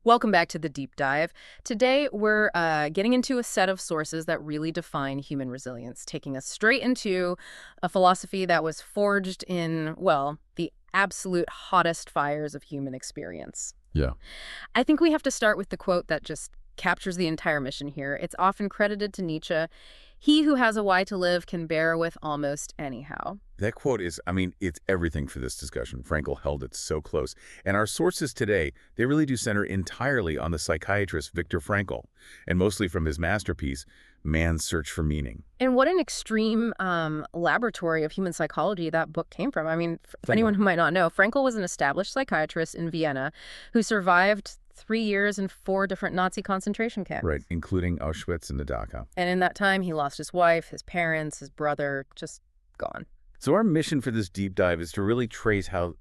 Welcome back to the deep dive. Today, we're getting into a set of sources that really define human resilience, taking us straight into a philosophy that was forged in, well, the absolute hottest fires of human experience. Yeah. I think we have to start with the quote that just captures the entire mission here. It's often credited to Nietzsche. He who has a why to live can bear with almost anyhow. That quote is, it's everything for this discussion. Frankl held it so close. And our sources today, they really do center entirely on the psychiatrist Viktor Frankl, and mostly from his masterpiece, Man's Search for Meaning. And what an extreme laboratory of human psychology that book came from. I mean, for anyone who might not know, Frankl was an established psychiatrist in Vienna who survived 3 years in 4 different Nazi concentration camps. Right, including Auschwitz and the Dachau. And in that time, he lost his wife, his parents, his brother, just gone. So our mission for this deep dive is to really trace how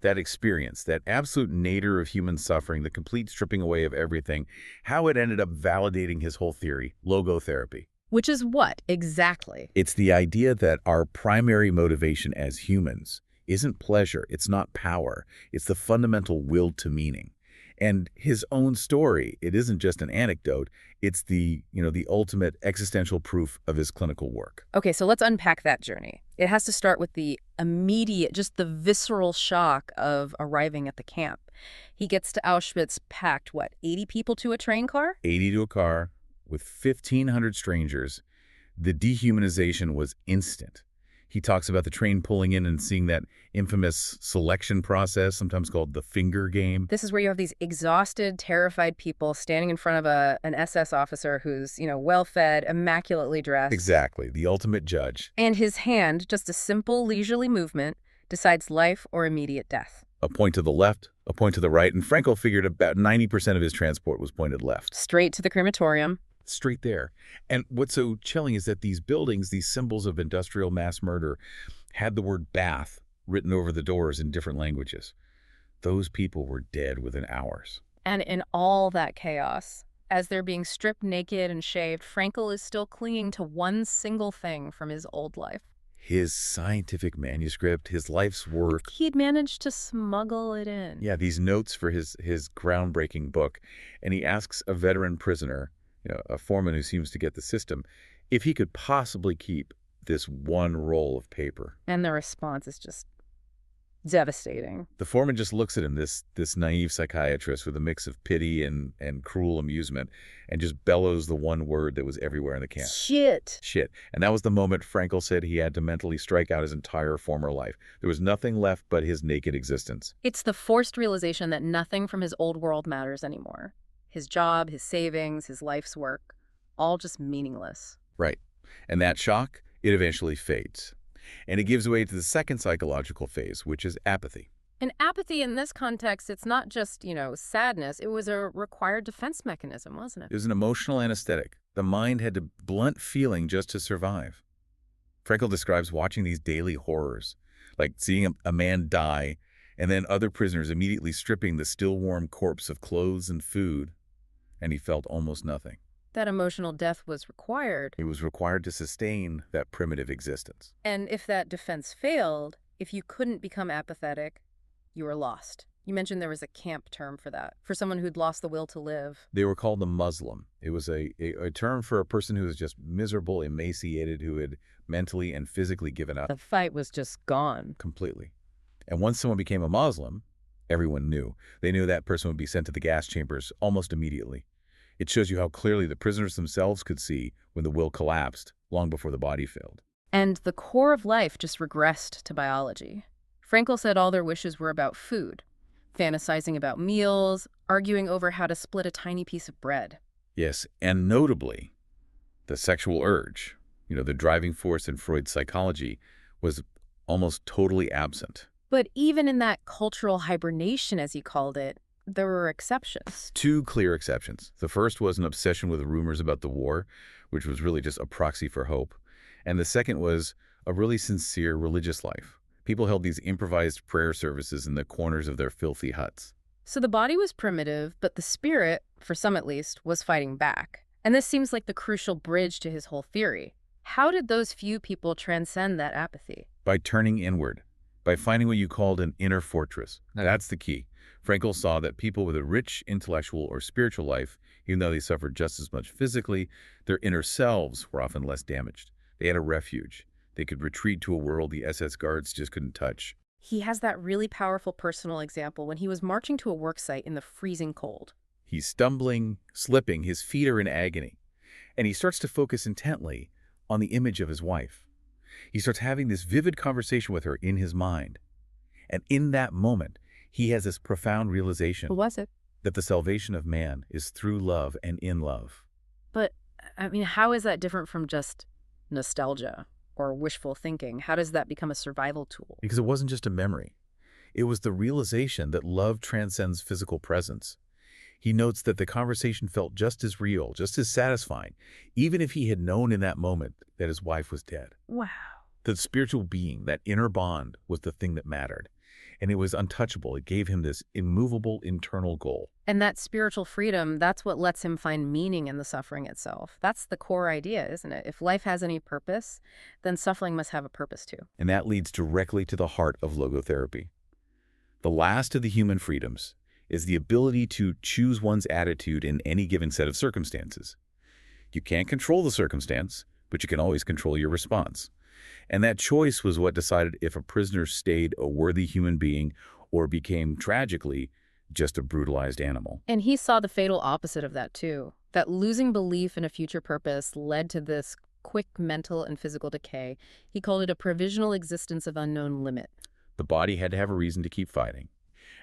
that experience, that absolute nadir of human suffering, the complete stripping away of everything, how it ended up validating his whole theory, logotherapy. Which is what, exactly? It's the idea that our primary motivation as humans isn't pleasure, it's not power, it's the fundamental will to meaning. And his own story, it isn't just an anecdote, it's the ultimate existential proof of his clinical work. Okay, so let's unpack that journey. It has to start with the immediate, just the visceral shock of arriving at the camp. He gets to Auschwitz packed, 80 people to a train car? 80 to a car with 1,500 strangers. The dehumanization was instant. He talks about the train pulling in and seeing that infamous selection process, sometimes called the finger game. This is where you have these exhausted, terrified people standing in front of an SS officer who's, well-fed, immaculately dressed. Exactly, the ultimate judge. And his hand, just a simple, leisurely movement, decides life or immediate death. A point to the left, a point to the right, and Frankl figured about 90% of his transport was pointed left. Straight to the crematorium. Straight there. And what's so chilling is that these buildings, these symbols of industrial mass murder, had the word bath written over the doors in different languages. Those people were dead within hours. And in all that chaos, as they're being stripped naked and shaved, Frankl is still clinging to one single thing from his old life. His scientific manuscript, his life's work. He'd managed to smuggle it in. Yeah, these notes for his groundbreaking book. And he asks a veteran prisoner, a foreman who seems to get the system, if he could possibly keep this one roll of paper. And the response is just devastating. The foreman just looks at him, this naive psychiatrist with a mix of pity and cruel amusement, and just bellows the one word that was everywhere in the camp. Shit. Shit. And that was the moment Frankl said he had to mentally strike out his entire former life. There was nothing left but his naked existence. It's the forced realization that nothing from his old world matters anymore. His job, his savings, his life's work, all just meaningless. Right. And that shock, it eventually fades. And it gives way to the second psychological phase, which is apathy. And apathy in this context, it's not just, sadness. It was a required defense mechanism, wasn't it? It was an emotional anesthetic. The mind had to blunt feeling just to survive. Frankl describes watching these daily horrors, like seeing a man die, and then other prisoners immediately stripping the still warm corpse of clothes and food, and he felt almost nothing. That emotional death was required. It was required to sustain that primitive existence. And if that defense failed, if you couldn't become apathetic, you were lost. You mentioned there was a camp term for that, for someone who'd lost the will to live. They were called the Muslim. It was a term for a person who was just miserable, emaciated, who had mentally and physically given up. The fight was just gone. Completely. And once someone became a Muslim, everyone knew. They knew that person would be sent to the gas chambers almost immediately. It shows you how clearly the prisoners themselves could see when the will collapsed, long before the body failed. And the core of life just regressed to biology. Frankl said all their wishes were about food, fantasizing about meals, arguing over how to split a tiny piece of bread. Yes, and notably, the sexual urge, the driving force in Freud's psychology, was almost totally absent. But even in that cultural hibernation, as he called it, there were exceptions. 2 clear exceptions. The first was an obsession with rumors about the war, which was really just a proxy for hope. And the second was a really sincere religious life. People held these improvised prayer services in the corners of their filthy huts. So the body was primitive, but the spirit, for some at least, was fighting back. And this seems like the crucial bridge to his whole theory. How did those few people transcend that apathy? By turning inward, by finding what you called an inner fortress. Now, that's the key. Frankl saw that people with a rich intellectual or spiritual life, even though they suffered just as much physically, their inner selves were often less damaged. They had a refuge. They could retreat to a world the SS guards just couldn't touch. He has that really powerful personal example when he was marching to a work site in the freezing cold. He's stumbling, slipping, his feet are in agony, and he starts to focus intently on the image of his wife. He starts having this vivid conversation with her in his mind. And in that moment, he has this profound realization What was it? that the salvation of man is through love and in love. But, I mean, how is that different from just nostalgia or wishful thinking? How does that become a survival tool? Because it wasn't just a memory. It was the realization that love transcends physical presence. He notes that the conversation felt just as real, just as satisfying, even if he had known in that moment that his wife was dead. Wow. The spiritual being, that inner bond, was the thing that mattered. And it was untouchable. It gave him this immovable internal goal. And that spiritual freedom, that's what lets him find meaning in the suffering itself. That's the core idea, isn't it? If life has any purpose, then suffering must have a purpose too. And that leads directly to the heart of logotherapy. The last of the human freedoms is the ability to choose one's attitude in any given set of circumstances. You can't control the circumstance, but you can always control your response. And that choice was what decided if a prisoner stayed a worthy human being or became, tragically, just a brutalized animal. And he saw the fatal opposite of that too. That losing belief in a future purpose led to this quick mental and physical decay. He called it a provisional existence of unknown limit. The body had to have a reason to keep fighting.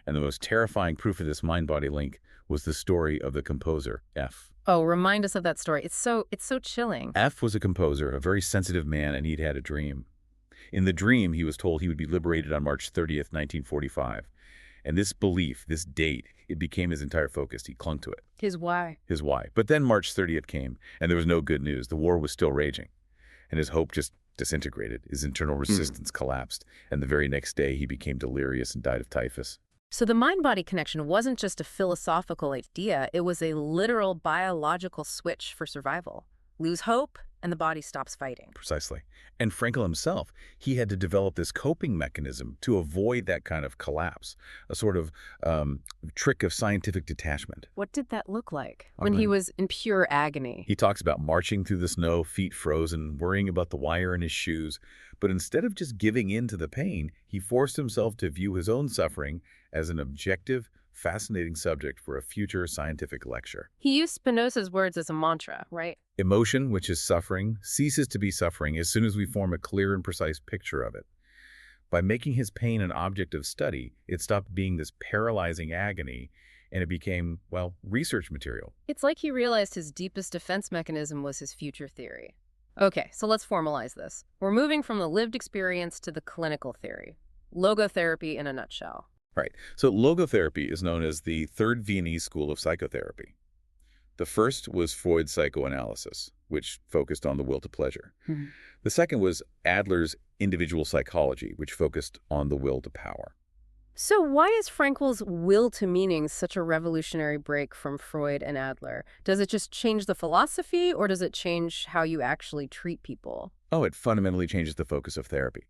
And the most terrifying proof of this mind-body link was the story of the composer, F. Oh, remind us of that story. It's so chilling. F was a composer, a very sensitive man, and he'd had a dream. In the dream, he was told he would be liberated on March 30th, 1945. And this belief, this date, it became his entire focus. He clung to it. His why. His why. But then March 30th came, and there was no good news. The war was still raging. And his hope just disintegrated. His internal resistance collapsed. And the very next day, he became delirious and died of typhus. So the mind-body connection wasn't just a philosophical idea. It was a literal biological switch for survival. Lose hope, and the body stops fighting. Precisely. And Frankl himself, he had to develop this coping mechanism to avoid that kind of collapse, a sort of trick of scientific detachment. What did that look like when he was in pure agony? He talks about marching through the snow, feet frozen, worrying about the wire in his shoes. But instead of just giving in to the pain, he forced himself to view his own suffering as an objective, fascinating subject for a future scientific lecture. He used Spinoza's words as a mantra, right? Emotion, which is suffering, ceases to be suffering as soon as we form a clear and precise picture of it. By making his pain an object of study, it stopped being this paralyzing agony, and it became, well, research material. It's like he realized his deepest defense mechanism was his future theory. Okay, so let's formalize this. We're moving from the lived experience to the clinical theory. Logotherapy in a nutshell. Right. So logotherapy is known as the third Viennese school of psychotherapy. The first was Freud's psychoanalysis, which focused on the will to pleasure. The second was Adler's individual psychology, which focused on the will to power. So why is Frankl's will to meaning such a revolutionary break from Freud and Adler? Does it just change the philosophy, or does it change how you actually treat people? Oh, it fundamentally changes the focus of therapy.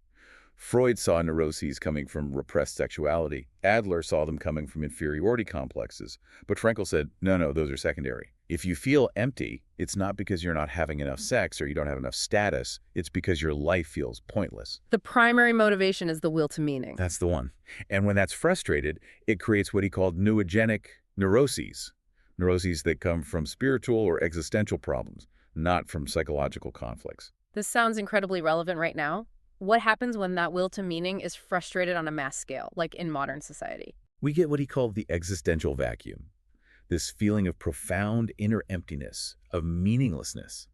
Freud saw neuroses coming from repressed sexuality. Adler saw them coming from inferiority complexes. But Frankl said, no, those are secondary. If you feel empty, it's not because you're not having enough sex or you don't have enough status. It's because your life feels pointless. The primary motivation is the will to meaning. That's the one. And when that's frustrated, it creates what he called neurogenic neuroses. Neuroses that come from spiritual or existential problems, not from psychological conflicts. This sounds incredibly relevant right now. What happens when that will to meaning is frustrated on a mass scale, like in modern society? We get what he called the existential vacuum, this feeling of profound inner emptiness, of meaninglessness.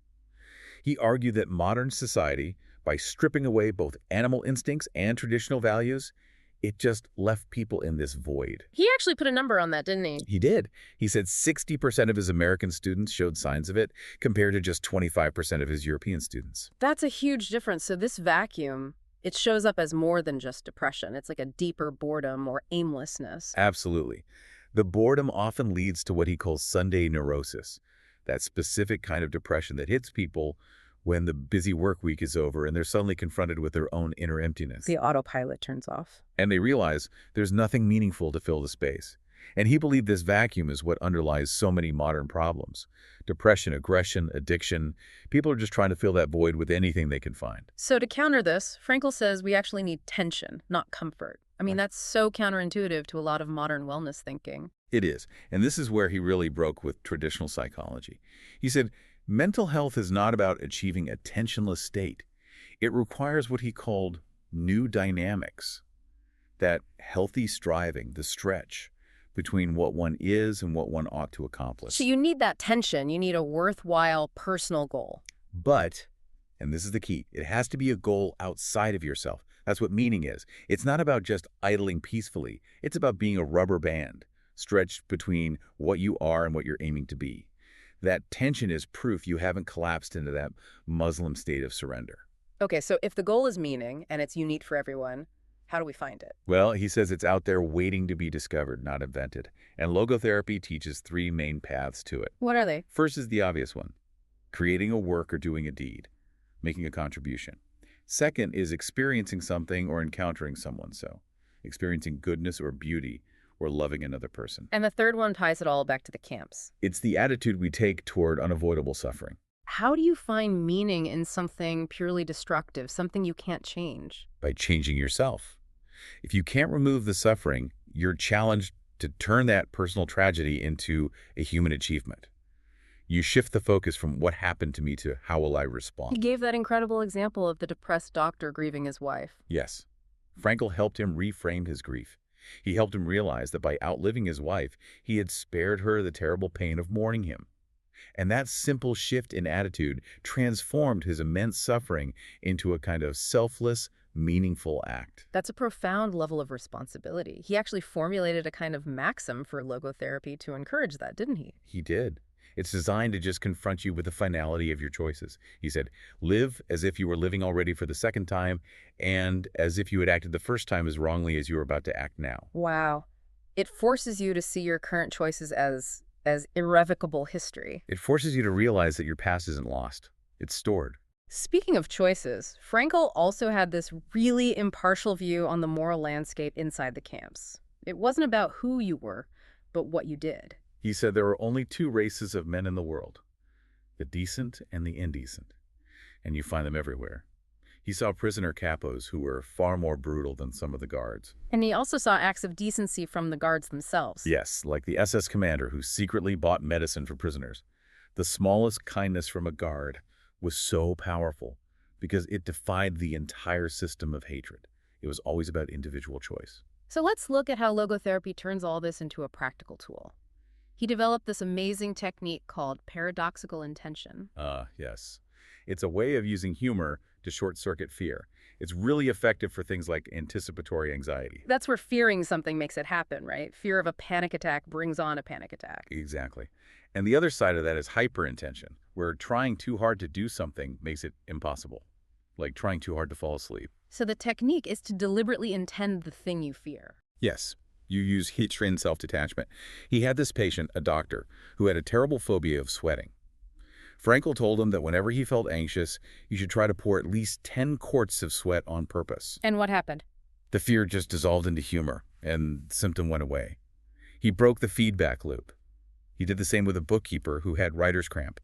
He argued that modern society, by stripping away both animal instincts and traditional values, it just left people in this void. He actually put a number on that, didn't he? He did. He said 60% of his American students showed signs of it, compared to just 25% of his European students. That's a huge difference. So this vacuum, it shows up as more than just depression. It's like a deeper boredom or aimlessness. Absolutely. The boredom often leads to what he calls Sunday neurosis, that specific kind of depression that hits people when the busy work week is over and they're suddenly confronted with their own inner emptiness. The autopilot turns off. And they realize there's nothing meaningful to fill the space. And he believed this vacuum is what underlies so many modern problems. Depression, aggression, addiction. People are just trying to fill that void with anything they can find. So to counter this, Frankl says we actually need tension, not comfort. I mean, Right. that's so counterintuitive to a lot of modern wellness thinking. It is. And this is where he really broke with traditional psychology. He said, mental health is not about achieving a tensionless state. It requires what he called new dynamics, that healthy striving, the stretch between what one is and what one ought to accomplish. So you need that tension. You need a worthwhile personal goal. But, and this is the key, it has to be a goal outside of yourself. That's what meaning is. It's not about just idling peacefully. It's about being a rubber band, stretched between what you are and what you're aiming to be. That tension is proof you haven't collapsed into that Muslim state of surrender. Okay, so if the goal is meaning and it's unique for everyone, how do we find it? Well, he says it's out there waiting to be discovered, not invented. And logotherapy teaches three main paths to it. What are they? First is the obvious one, creating a work or doing a deed, making a contribution. Second is experiencing something or encountering someone, so experiencing goodness or beauty or loving another person. And the third one ties it all back to the camps. It's the attitude we take toward unavoidable suffering. How do you find meaning in something purely destructive, something you can't change? By changing yourself. If you can't remove the suffering, you're challenged to turn that personal tragedy into a human achievement. You shift the focus from what happened to me to how will I He respond. gave that incredible example of the depressed doctor grieving his wife. Yes, Frankl helped him reframe his grief. He helped him realize that by outliving his wife, he had spared her the terrible pain of mourning him. And that simple shift in attitude transformed his immense suffering into a kind of selfless, meaningful act. That's a profound level of responsibility. He actually formulated a kind of maxim for logotherapy to encourage that, didn't he? He did. It's designed to just confront you with the finality of your choices. He said, live as if you were living already for the second time and as if you had acted the first time as wrongly as you were about to act now. Wow. It forces you to see your current choices as irrevocable history. It forces you to realize that your past isn't lost. It's stored. Speaking of choices, Frankl also had this really impartial view on the moral landscape inside the camps. It wasn't about who you were, but what you did. He said there are only two races of men in the world, the decent and the indecent, and you find them everywhere. He saw prisoner capos who were far more brutal than some of the guards. And he also saw acts of decency from the guards themselves. Yes, like the SS commander who secretly bought medicine for prisoners. The smallest kindness from a guard was so powerful because it defied the entire system of hatred. It was always about individual choice. So let's look at how logotherapy turns all this into a practical tool. He developed this amazing technique called paradoxical intention. Yes. It's a way of using humor to short-circuit fear. It's really effective for things like anticipatory anxiety. That's where fearing something makes it happen, right? Fear of a panic attack brings on a panic attack. Exactly. And the other side of that is hyperintention, where trying too hard to do something makes it impossible, like trying too hard to fall asleep. So the technique is to deliberately intend the thing you fear. Yes, you use heat-trained self-detachment. He had this patient, a doctor, who had a terrible phobia of sweating. Frankl told him that whenever he felt anxious, he should try to pour at least 10 quarts of sweat on purpose. And what happened? The fear just dissolved into humor, and the symptom went away. He broke the feedback loop. He did the same with a bookkeeper who had writer's cramp.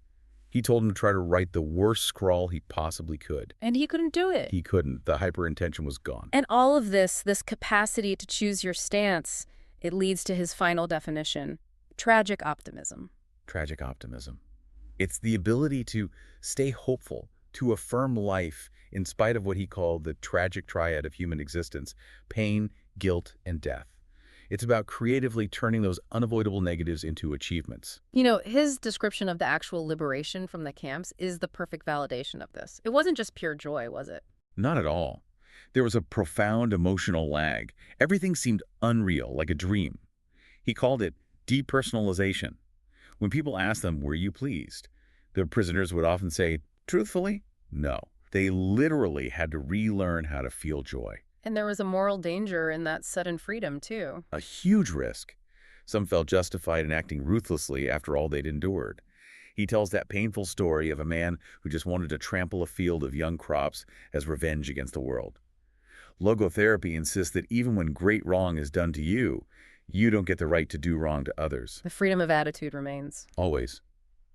He told him to try to write the worst scrawl he possibly could. And he couldn't do it. He couldn't. The hyperintention was gone. And all of this capacity to choose your stance, it leads to his final definition, tragic optimism. Tragic optimism. It's the ability to stay hopeful, to affirm life in spite of what he called the tragic triad of human existence, pain, guilt, and death. It's about creatively turning those unavoidable negatives into achievements. You know, his description of the actual liberation from the camps is the perfect validation of this. It wasn't just pure joy, was it? Not at all. There was a profound emotional lag. Everything seemed unreal, like a dream. He called it depersonalization. When people asked them, were you pleased? The prisoners would often say, truthfully, no. They literally had to relearn how to feel joy. And there was a moral danger in that sudden freedom, too. A huge risk. Some felt justified in acting ruthlessly after all they'd endured. He tells that painful story of a man who just wanted to trample a field of young crops as revenge against the world. Logotherapy insists that even when great wrong is done to you, You don't get the right to do wrong to others. The freedom of attitude remains. Always.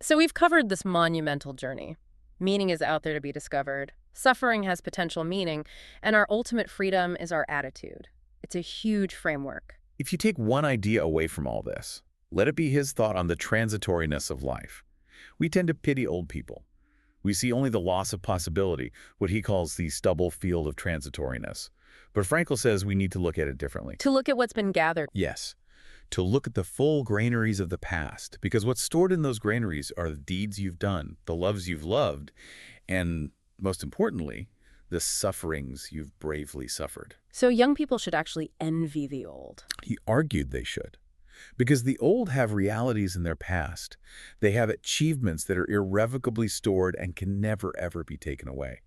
So we've covered this monumental journey. Meaning is out there to be discovered. Suffering has potential meaning, and our ultimate freedom is our attitude. It's a huge framework. If you take one idea away from all this, let it be his thought on the transitoriness of life. We tend to pity old people. We see only the loss of possibility, what he calls the stubble field of transitoriness. But Frankl says we need to look at it differently. To look at what's been gathered. Yes, to look at the full granaries of the past, because what's stored in those granaries are the deeds you've done, the loves you've loved, and most importantly, the sufferings you've bravely suffered. So young people should actually envy the old. He argued they should. Because the old have realities in their past. They have achievements that are irrevocably stored and can never, ever be taken away.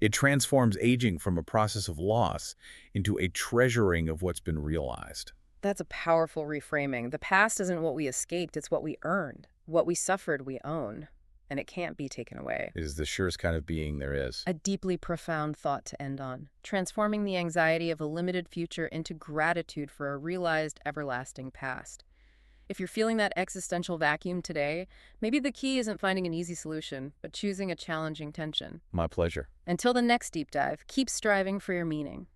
It transforms aging from a process of loss into a treasuring of what's been realized. That's a powerful reframing. The past isn't what we escaped, it's what we earned. What we suffered, we own. And it can't be taken away. It is the surest kind of being there is. A deeply profound thought to end on, transforming the anxiety of a limited future into gratitude for a realized, everlasting past. If you're feeling that existential vacuum today, maybe the key isn't finding an easy solution, but choosing a challenging tension. My pleasure. Until the next deep dive, keep striving for your meaning.